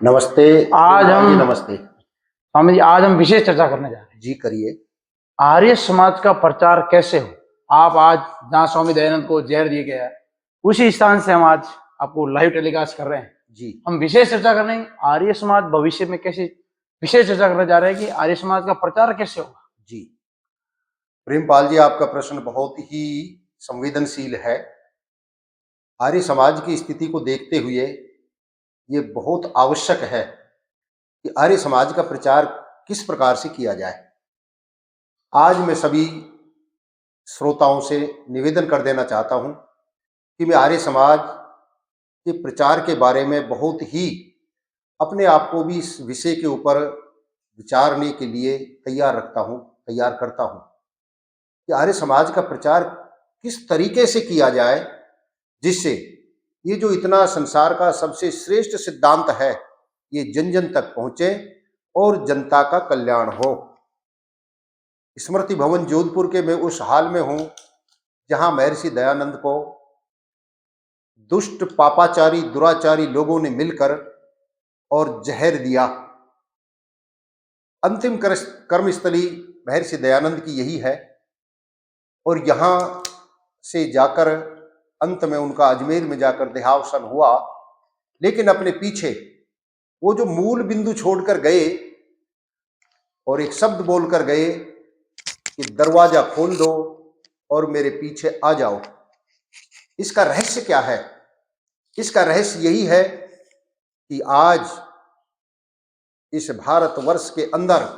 नमस्ते आज प्रेमपाल जी, हम नमस्ते स्वामी जी आज हम विशेष चर्चा करने जा रहे हैं। जी। करिए। आर्य समाज का प्रचार कैसे हो। आप आज जहाँ स्वामी दयानंद को जहर दिया गया है उसी स्थान से हम आज आपको लाइव टेलीकास्ट कर रहे हैं। जी हम विशेष चर्चा कर रहे हैं आर्य समाज भविष्य में कैसे, विशेष चर्चा करने जा रहे हैं कि आर्य समाज का प्रचार कैसे होगा। जी प्रेमपाल जी, आपका प्रश्न बहुत ही संवेदनशील है। आर्य समाज की स्थिति को देखते हुए ये बहुत आवश्यक है कि आर्य समाज का प्रचार किस प्रकार से किया जाए। आज मैं सभी श्रोताओं से निवेदन कर देना चाहता हूं कि मैं आर्य समाज के प्रचार के बारे में बहुत ही अपने आप को भी इस विषय के ऊपर विचारने के लिए तैयार करता हूं कि आर्य समाज का प्रचार किस तरीके से किया जाए जिससे ये जो इतना संसार का सबसे श्रेष्ठ सिद्धांत है ये जन जन तक पहुंचे और जनता का कल्याण हो। स्मृति भवन जोधपुर के मैं उस हाल में हूं जहां महर्षि दयानंद को दुष्ट पापाचारी दुराचारी लोगों ने मिलकर और जहर दिया। अंतिम कर्मस्थली महर्षि दयानंद की यही है और यहां से जाकर अंत में उनका अजमेर में जाकर देहावसान हुआ। लेकिन अपने पीछे वो जो मूल बिंदु छोड़कर गए और एक शब्द बोलकर गए कि दरवाजा खोल दो और मेरे पीछे आ जाओ। इसका रहस्य क्या है? इसका रहस्य यही है कि आज इस भारतवर्ष के अंदर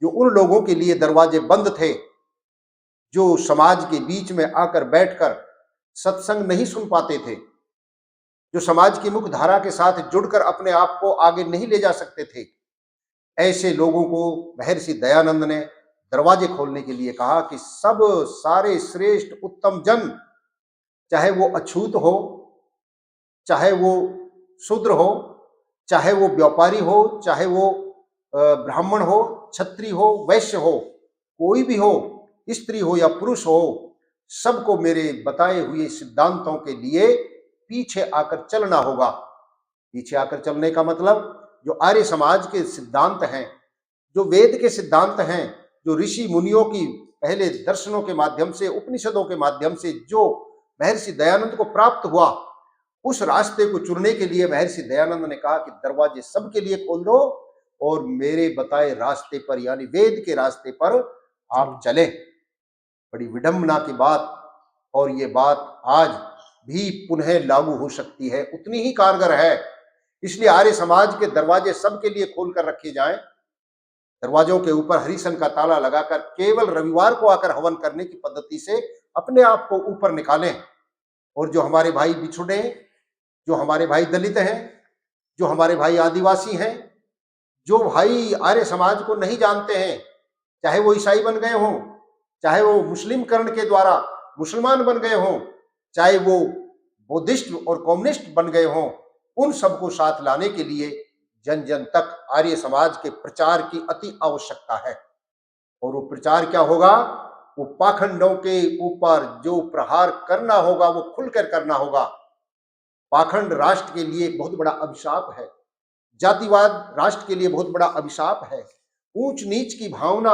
जो उन लोगों के लिए दरवाजे बंद थे, जो समाज के बीच में आकर बैठकर सत्संग नहीं सुन पाते थे, जो समाज की मुख्य धारा के साथ जुड़कर अपने आप को आगे नहीं ले जा सकते थे, ऐसे लोगों को महर्षि दयानंद ने दरवाजे खोलने के लिए कहा कि सब सारे श्रेष्ठ उत्तम जन, चाहे वो अछूत हो, चाहे वो शूद्र हो, चाहे वो व्यापारी हो, चाहे वो ब्राह्मण हो, क्षत्रिय हो, वैश्य हो, कोई भी हो, स्त्री हो या पुरुष हो, सबको मेरे बताए हुए सिद्धांतों के लिए पीछे आकर चलना होगा। पीछे आकर चलने का मतलब जो आर्य समाज के सिद्धांत हैं, जो वेद के सिद्धांत हैं, जो ऋषि मुनियों की पहले दर्शनों के माध्यम से, उपनिषदों के माध्यम से जो महर्षि दयानंद को प्राप्त हुआ, उस रास्ते को चुनने के लिए महर्षि दयानंद ने कहा कि दरवाजे सबके लिए खोल दो और मेरे बताए रास्ते पर यानी वेद के रास्ते पर आप चले। बड़ी विडंबना की बात, और ये बात आज भी पुनः लागू हो सकती है, उतनी ही कारगर है। इसलिए आर्य समाज के दरवाजे सबके लिए खोलकर रखे जाएं। दरवाजों के ऊपर हरिशन का ताला लगाकर केवल रविवार को आकर हवन करने की पद्धति से अपने आप को ऊपर निकालें। और जो हमारे भाई बिछुड़े, जो हमारे भाई दलित हैं, जो हमारे भाई आदिवासी हैं, जो भाई आर्य समाज को नहीं जानते हैं, चाहे वो ईसाई बन गए हों, चाहे वो मुस्लिम करण के द्वारा मुसलमान बन गए हों, चाहे वो बुद्धिस्ट और कम्युनिस्ट बन गए हों, उन सबको साथ लाने के लिए जन जन तक आर्य समाज के प्रचार की अति आवश्यकता है। और वो प्रचार क्या होगा? वो पाखंडों के ऊपर जो प्रहार करना होगा वो खुलकर करना होगा। पाखंड राष्ट्र के लिए एक बहुत बड़ा अभिशाप है, जातिवाद राष्ट्र के लिए बहुत बड़ा अभिशाप है, ऊंच नीच की भावना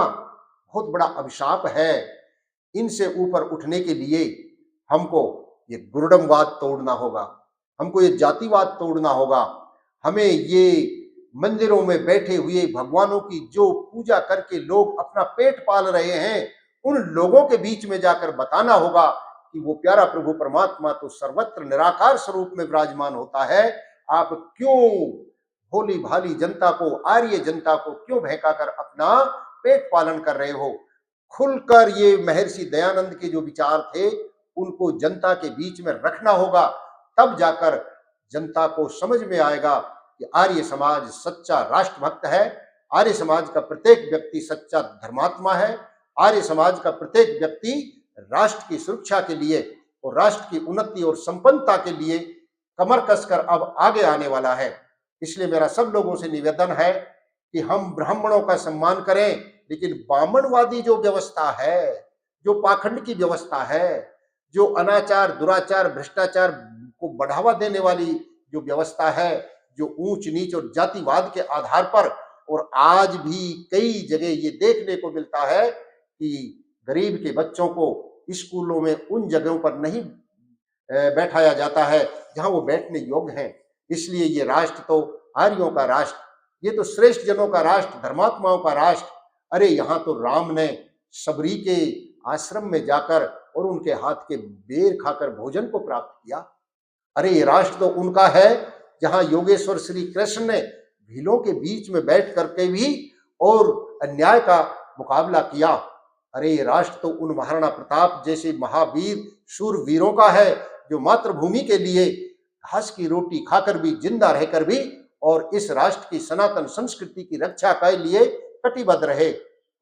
बहुत बड़ा अभिशाप है। इनसे ऊपर उठने के लिए हमको ये गुरुडमवाद तोड़ना होगा, हमको ये जातिवाद तोड़ना होगा, हमें ये मंदिरों में बैठे हुए भगवानों की जो पूजा करके लोग अपना पेट पाल रहे हैं, उन लोगों के बीच में जाकर बताना होगा कि वो प्यारा प्रभु परमात्मा तो सर्वत्र निराकार स्वरूप में विराजमान होता है। आप क्यों भोली भाली जनता को, आर्य जनता को क्यों बहकाकर अपना पेट पालन कर रहे हो? खुलकर ये महर्षि दयानंद के जो विचार थे उनको जनता के बीच में रखना होगा, तब जाकर जनता को समझ में आएगा कि आर्य समाज सच्चा राष्ट्रभक्त है, आर्य समाज का प्रत्येक व्यक्ति सच्चा धर्मात्मा है, आर्य समाज का प्रत्येक व्यक्ति राष्ट्र की सुरक्षा के लिए और राष्ट्र की उन्नति और संपन्नता के लिए कमर कसकर अब आगे आने वाला है। इसलिए मेरा सब लोगों से निवेदन है कि हम ब्राह्मणों का सम्मान करें, लेकिन बामणवादी जो व्यवस्था है, जो पाखंड की व्यवस्था है, जो अनाचार दुराचार भ्रष्टाचार को बढ़ावा देने वाली जो व्यवस्था है, जो ऊंच नीच और जातिवाद के आधार पर, और आज भी कई जगह ये देखने को मिलता है कि गरीब के बच्चों को स्कूलों में उन जगहों पर नहीं बैठाया जाता है जहां वो बैठने योग्य हैं। इसलिए ये राष्ट्र तो आर्यों का राष्ट्र, ये तो श्रेष्ठ जनों का राष्ट्र, धर्मात्माओं का राष्ट्र। अरे यहाँ तो राम ने सबरी के आश्रम में जाकर और उनके हाथ के बेर खाकर भोजन को प्राप्त किया। अरे ये राष्ट्र तो उनका है जहां योगेश्वर श्री कृष्ण ने भीलों के बीच में बैठ करके भी और अन्याय का मुकाबला किया। अरे ये राष्ट्र तो उन महाराणा प्रताप जैसे महावीर शूरवीरों का है जो मातृभूमि के लिए घास की रोटी खाकर भी, जिंदा रहकर भी, और इस राष्ट्र की सनातन संस्कृति की रक्षा के लिए कटिबद्ध रहे।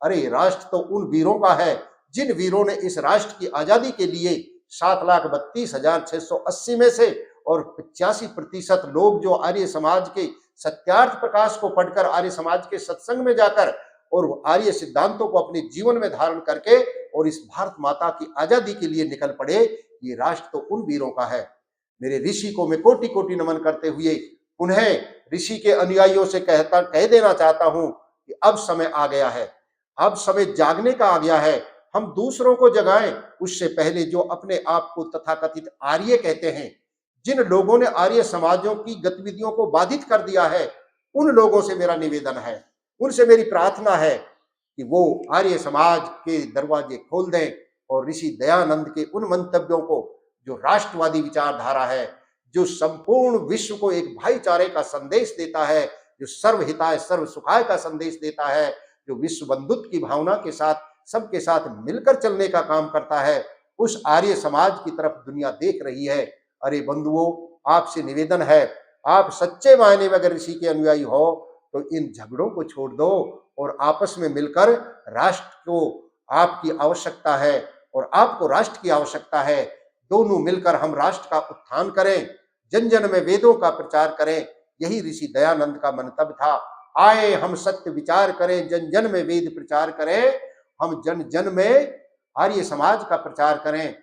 अरे राष्ट्र तो उन वीरों का है जिन वीरों ने इस राष्ट्र की आजादी के लिए 7,32,680 में से और 85% लोग जो आर्य समाज के सत्यार्थ प्रकाश को पढ़कर, आर्य समाज के सत्संग में जाकर और आर्य सिद्धांतों को अपने जीवन में धारण करके और इस भारत माता की आजादी के लिए निकल पड़े, ये राष्ट्र तो उन वीरों का है। मेरे ऋषि को मैं कोटि कोटि नमन करते हुए उन्हें ऋषि के अनुयायियों से कह देना चाहता हूं कि अब समय आ गया है, अब समय जागने का आ गया है। हम दूसरों को जगाएं, उससे पहले जो अपने आप को तथाकथित आर्य कहते हैं, जिन लोगों ने आर्य समाजों की गतिविधियों को बाधित कर दिया है, उन लोगों से मेरा निवेदन है, उनसे मेरी प्रार्थना है कि वो आर्य समाज के दरवाजे खोल दें और ऋषि दयानंद के उन मंतव्यों को, जो राष्ट्रवादी विचारधारा है, जो संपूर्ण विश्व को एक भाईचारे का संदेश देता है, जो सर्वहिताय सर्व सुखाय का संदेश देता है, जो विश्व बंधुत्व की भावना के साथ सबके साथ मिलकर चलने का काम करता है, उस आर्य समाज की तरफ दुनिया देख रही है। अरे बंधुओं, आपसे निवेदन है, आप सच्चे मायने में अगर ऋषि के अनुयायी हो तो इन झगड़ों को छोड़ दो और आपस में मिलकर, राष्ट्र को आपकी आवश्यकता है और आपको राष्ट्र की आवश्यकता है, दोनों मिलकर हम राष्ट्र का उत्थान करें, जन जन में वेदों का प्रचार करें। यही ऋषि दयानंद का मंतव्य था। आए हम सत्य विचार करें, जन जन में वेद प्रचार करें, हम जन जन में आर्य समाज का प्रचार करें।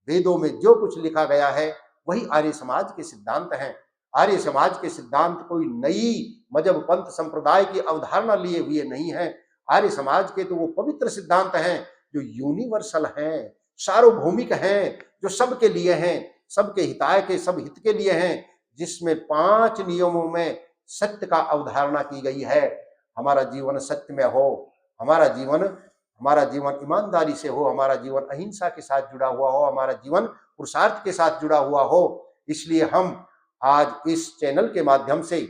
वेदों में जो कुछ लिखा गया है वही आर्य समाज के सिद्धांत हैं। आर्य समाज के सिद्धांत कोई नई मजहब पंथ संप्रदाय की अवधारणा लिए हुए नहीं है। आर्य समाज के तो वो पवित्र सिद्धांत हैं जो यूनिवर्सल हैं, सार्वभौमिक हैं, जो सबके लिए हैं, सबके हिताय के, सब हित के लिए हैं, जिसमें 5 नियमों में सत्य का अवधारणा की गई है। हमारा जीवन सत्य में हो, हमारा जीवन ईमानदारी से हो, हमारा जीवन अहिंसा के साथ जुड़ा हुआ हो, हमारा जीवन पुरुषार्थ के साथ जुड़ा हुआ हो। इसलिए हम आज इस चैनल के माध्यम से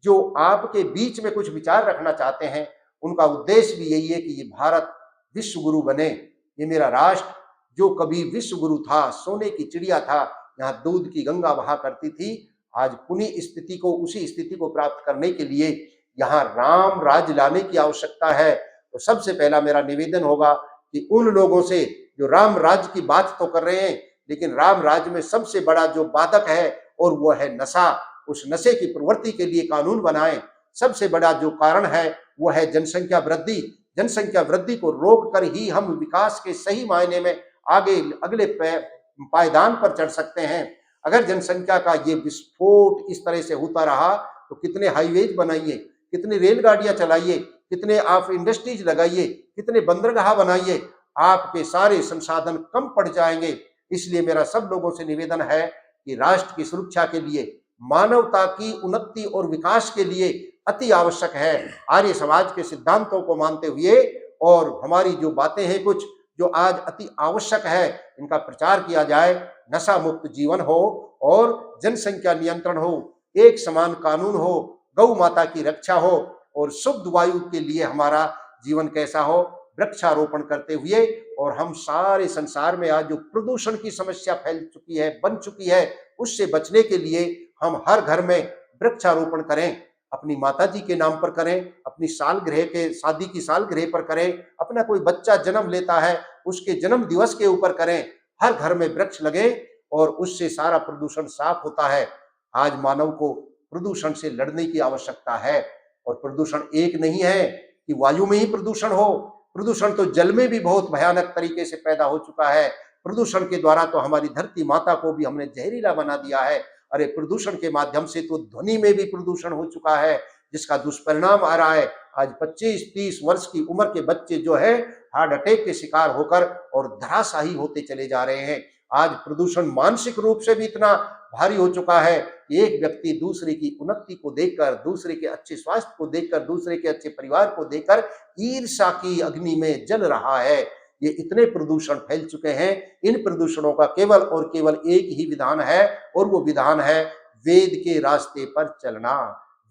जो आपके बीच में कुछ विचार रखना चाहते हैं, उनका उद्देश्य भी यही है कि ये भारत विश्व गुरु बने। ये मेरा राष्ट्र जो कभी विश्व गुरु था, सोने की चिड़िया था, यहाँ दूध की गंगा बहा करती थी, आज पुनः स्थिति को, उसी स्थिति को प्राप्त करने के लिए यहाँ राम राज लाने की आवश्यकता है। तो सबसे पहला मेरा निवेदन होगा कि उन लोगों से जो राम राज्य की बात तो कर रहे हैं, लेकिन राम राज्य में सबसे बड़ा जो बाधक है और वो है नशा, उस नशे की प्रवृत्ति के लिए कानून बनाएं। सबसे बड़ा जो कारण है वो है जनसंख्या वृद्धि। जनसंख्या वृद्धि को रोक कर ही हम विकास के सही मायने में आगे अगले पायदान पर चढ़ सकते हैं। अगर जनसंख्या का ये विस्फोट इस तरह से होता रहा तो कितने हाईवेज बनाइए, कितनी रेलगाड़ियां चलाइए, कितने आप इंडस्ट्रीज लगाइए, कितने बंदरगाह बनाइए, आपके सारे संसाधन कम पड़ जाएंगे। इसलिए मेरा सब लोगों से निवेदन है कि राष्ट्र की सुरक्षा के लिए, मानवता की उन्नति और विकास के लिए अति आवश्यक है आर्य समाज के सिद्धांतों को मानते हुए, और हमारी जो बातें हैं कुछ जो आज अति आवश्यक है, इनका प्रचार किया जाए। नशा मुक्त जीवन हो और जनसंख्या नियंत्रण हो, एक समान कानून हो, गौ माता की रक्षा हो और शुद्ध वायु के लिए हमारा जीवन कैसा हो, वृक्षारोपण करते हुए। और हम सारे संसार में आज जो प्रदूषण की समस्या फैल चुकी है, बन चुकी है, उससे बचने के लिए हम हर घर में वृक्षारोपण करें। अपनी माता जी के नाम पर करें, अपनी सालगिरह के, शादी की सालगिरह पर करें, अपना कोई बच्चा जन्म लेता है उसके जन्म दिवस के ऊपर करें। हर घर में वृक्ष लगे और उससे सारा प्रदूषण साफ होता है। आज मानव को प्रदूषण से लड़ने की आवश्यकता है, और प्रदूषण एक नहीं है कि वायु में ही प्रदूषण हो, प्रदूषण तो जल में भी बहुत भयानक तरीके से पैदा हो चुका है। प्रदूषण के द्वारा तो हमारी धरती माता को भी हमने जहरीला बना दिया है। अरे प्रदूषण के माध्यम से तो ध्वनि में भी प्रदूषण हो चुका है, जिसका दुष्परिणाम आ रहा है। आज 25-30 वर्ष की उम्र के बच्चे जो है हार्ट अटैक के शिकार होकर और धराशायी होते चले जा रहे हैं। आज प्रदूषण मानसिक रूप से भी इतना भारी हो चुका है कि एक व्यक्ति दूसरे की उन्नति को देखकर, दूसरे के अच्छे स्वास्थ्य को देखकर, दूसरे के अच्छे परिवार को देखकर ईर्ष्या की अग्नि में जल रहा है। ये इतने प्रदूषण फैल चुके हैं। इन प्रदूषणों का केवल और केवल एक ही विधान है, और वो विधान है वेद के रास्ते पर चलना,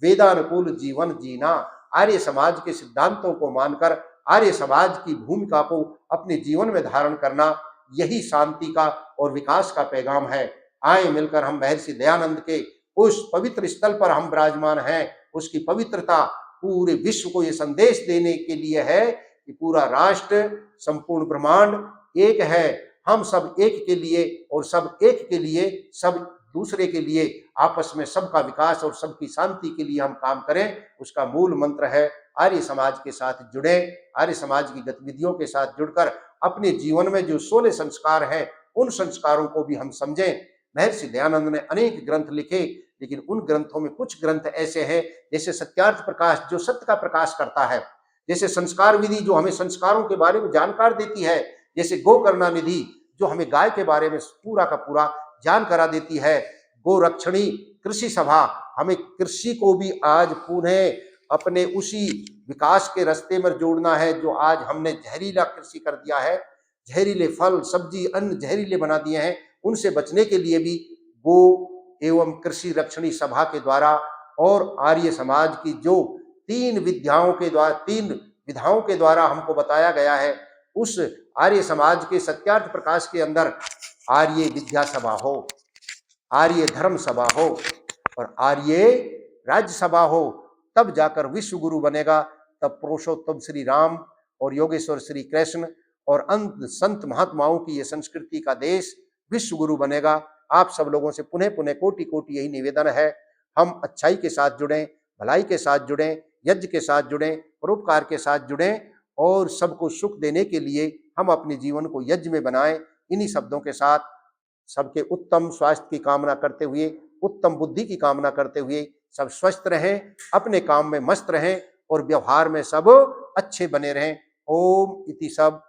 वेदानुकूल जीवन जीना, आर्य समाज के सिद्धांतों को मानकर आर्य समाज की भूमिका को अपने जीवन में धारण करना, यही शांति का और विकास का पैगाम है। आए मिलकर हम महर्षि दयानंद के उस पवित्र स्थल पर हम विराजमान हैं, उसकी पवित्रता पूरे विश्व को ये संदेश देने के लिए है कि पूरा राष्ट्र, संपूर्ण ब्रह्मांड एक है। हम सब एक के लिए और सब एक के लिए, सब दूसरे के लिए, आपस में सबका विकास और सबकी शांति के लिए हम काम करें। उसका मूल मंत्र है आर्य समाज के साथ जुड़े, आर्य समाज की गतिविधियों के साथ जुड़कर अपने जीवन में जो 16 संस्कार हैं उन संस्कारों को भी हम समझें। महर्षि दयानंद ने अनेक ग्रंथ लिखे, लेकिन उन ग्रंथों में कुछ ग्रंथ ऐसे हैं जैसे सत्यार्थ प्रकाश जो सत्य का प्रकाश करता है, जैसे संस्कार विधि जो हमें संस्कारों के बारे में जानकार देती है, जैसे गोकर्णा निधि जो हमें गाय के बारे में पूरा का पूरा जान करा देती है, गोरक्षणी कृषि सभा हमें कृषि को भी आज पुनः अपने उसी विकास के रास्ते में जोड़ना है जो आज हमने जहरीला कृषि कर दिया है, जहरीले फल सब्जी अन्न जहरीले बना दिए हैं, उनसे बचने के लिए भी गो एवं कृषि रक्षणी सभा के द्वारा और आर्य समाज की जो 3 विधाओं के द्वारा हमको बताया गया है, उस आर्य समाज के सत्यार्थ प्रकाश के अंदर आर्य विद्या सभा हो, आर्य धर्म सभा हो और आर्य राज्य सभा हो, तब जाकर विश्व गुरु बनेगा। तब पुरुषोत्तम श्री राम और योगेश्वर श्री कृष्ण और अंत संत महात्माओं की ये संस्कृति का देश विश्व गुरु बनेगा। आप सब लोगों से पुनः पुनः कोटि कोटि यही निवेदन है, हम अच्छाई के साथ जुड़ें, भलाई के साथ जुड़ें, यज्ञ के साथ जुड़ें, परोपकार के साथ जुड़ें और सबको सुख देने के लिए हम अपने जीवन को यज्ञ में बनाएं। इन्हीं शब्दों के साथ सबके उत्तम स्वास्थ्य की कामना करते हुए, उत्तम बुद्धि की कामना करते हुए, सब स्वस्थ रहें, अपने काम में मस्त रहें और व्यवहार में सब अच्छे बने रहें। ओम इति सब